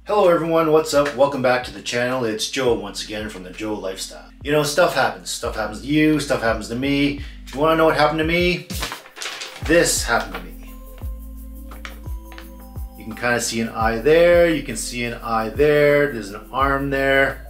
Hello everyone, what's up? Welcome back to the channel. It's Joe once again from the Joe Lifestyle. You know, stuff happens. Stuff happens to you, stuff happens to me. If you want to know what happened to me, this happened to me. You can kind of see an eye there, you can see an eye there, there's an arm there.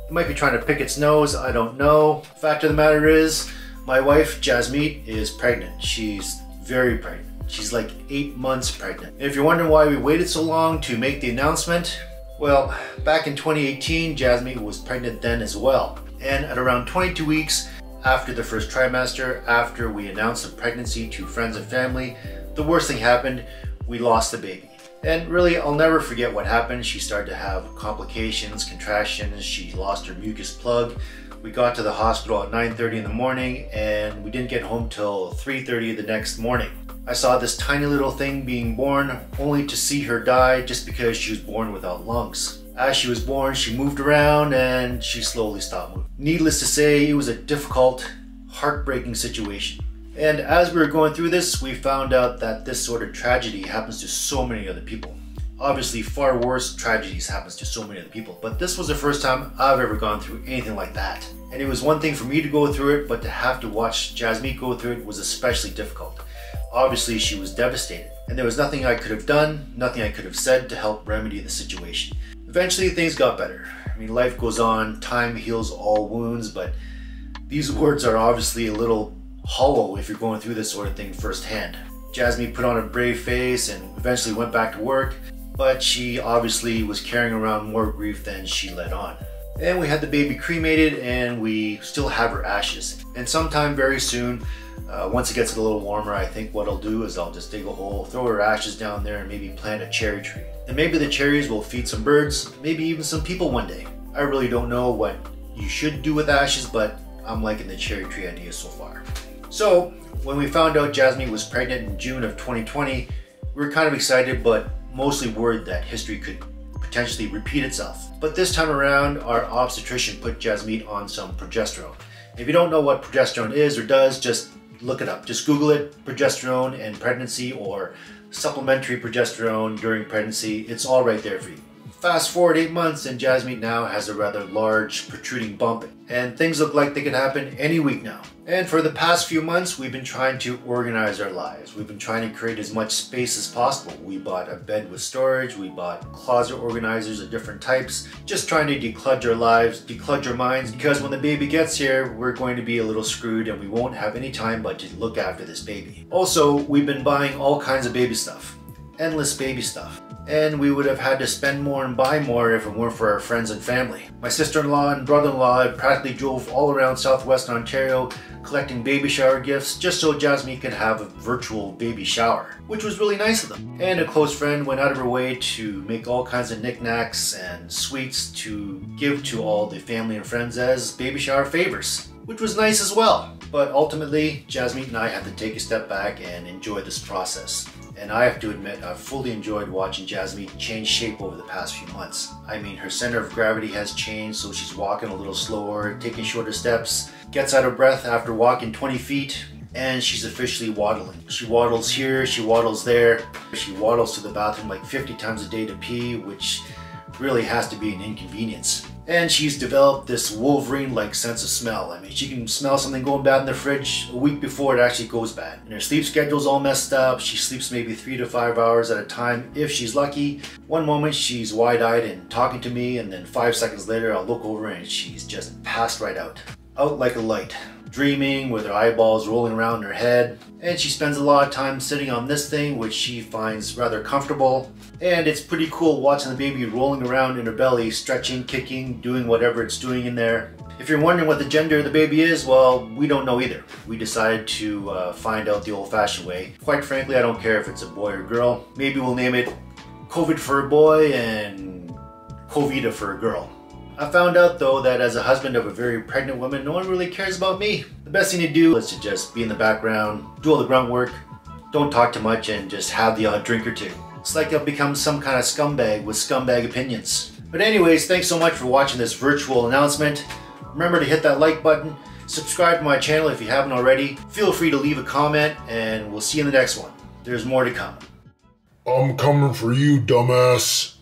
It might be trying to pick its nose, I don't know. Fact of the matter is, my wife, Jasmeet, is pregnant. She's very pregnant. She's like 8 months pregnant. And if you're wondering why we waited so long to make the announcement, well, back in 2018, Jasmeet was pregnant then as well. And at around 22 weeks after the first trimester, after we announced the pregnancy to friends and family, the worst thing happened, we lost the baby. And really, I'll never forget what happened. She started to have complications, contractions, she lost her mucus plug. We got to the hospital at 9:30 in the morning and we didn't get home till 3:30 the next morning. I saw this tiny little thing being born, only to see her die just because she was born without lungs. As she was born, she moved around and she slowly stopped moving. Needless to say, it was a difficult, heartbreaking situation. And as we were going through this, we found out that this sort of tragedy happens to so many other people. Obviously, far worse tragedies happens to so many other people, but this was the first time I've ever gone through anything like that. And it was one thing for me to go through it, but to have to watch Jasmeet go through it was especially difficult. Obviously, she was devastated, and there was nothing I could have done, nothing I could have said to help remedy the situation. Eventually, things got better. I mean, life goes on, time heals all wounds, but these words are obviously a little hollow if you're going through this sort of thing firsthand. Jasmeet put on a brave face and eventually went back to work, but she obviously was carrying around more grief than she let on. And we had the baby cremated, and we still have her ashes. And sometime very soon, once it gets a little warmer, I think what I'll do is I'll just dig a hole, throw her ashes down there, and maybe plant a cherry tree. And maybe the cherries will feed some birds, maybe even some people one day. I really don't know what you should do with ashes, but I'm liking the cherry tree idea so far. So when we found out Jasmeet was pregnant in June of 2020, we were kind of excited, but mostly worried that history could potentially repeat itself. But this time around, our obstetrician put Jasmeet on some progesterone. If you don't know what progesterone is or does, just look it up. Just Google it, progesterone and pregnancy, or supplementary progesterone during pregnancy. It's all right there for you. Fast forward 8 months and Jasmeet now has a rather large protruding bump, and things look like they could happen any week now. And for the past few months, we've been trying to organize our lives. We've been trying to create as much space as possible. We bought a bed with storage, we bought closet organizers of different types, just trying to decludge our lives, decludge our minds, because when the baby gets here, we're going to be a little screwed and we won't have any time but to look after this baby. Also, we've been buying all kinds of baby stuff, endless baby stuff. And we would have had to spend more and buy more if it weren't for our friends and family. My sister-in-law and brother-in-law practically drove all around southwestern Ontario collecting baby shower gifts just so Jasmeet could have a virtual baby shower, which was really nice of them. And a close friend went out of her way to make all kinds of knickknacks and sweets to give to all the family and friends as baby shower favors, which was nice as well. But ultimately, Jasmeet and I had to take a step back and enjoy this process. And I have to admit, I've fully enjoyed watching Jasmeet change shape over the past few months. I mean, her center of gravity has changed, so she's walking a little slower, taking shorter steps, gets out of breath after walking 20 feet, and she's officially waddling. She waddles here, she waddles there. She waddles to the bathroom like 50 times a day to pee, which really has to be an inconvenience. And she's developed this Wolverine-like sense of smell. I mean, she can smell something going bad in the fridge a week before it actually goes bad. And her sleep schedule's all messed up. She sleeps maybe 3 to 5 hours at a time if she's lucky. One moment she's wide-eyed and talking to me, and then 5 seconds later I'll look over and she's just passed right out. Out like a light, dreaming with her eyeballs rolling around in her head. And she spends a lot of time sitting on this thing, which she finds rather comfortable. And it's pretty cool watching the baby rolling around in her belly, stretching, kicking, doing whatever it's doing in there. If you're wondering what the gender of the baby is, well, we don't know either. We decided to find out the old-fashioned way. Quite frankly, I don't care if it's a boy or girl. Maybe we'll name it COVID for a boy and Covida for a girl. I found out though that as a husband of a very pregnant woman, no one really cares about me. The best thing to do is to just be in the background, do all the grunt work, don't talk too much, and just have the odd drink or two. It's like I've become some kind of scumbag with scumbag opinions. But anyways, thanks so much for watching this virtual announcement. Remember to hit that like button, subscribe to my channel if you haven't already. Feel free to leave a comment, and we'll see you in the next one. There's more to come. I'm coming for you, dumbass.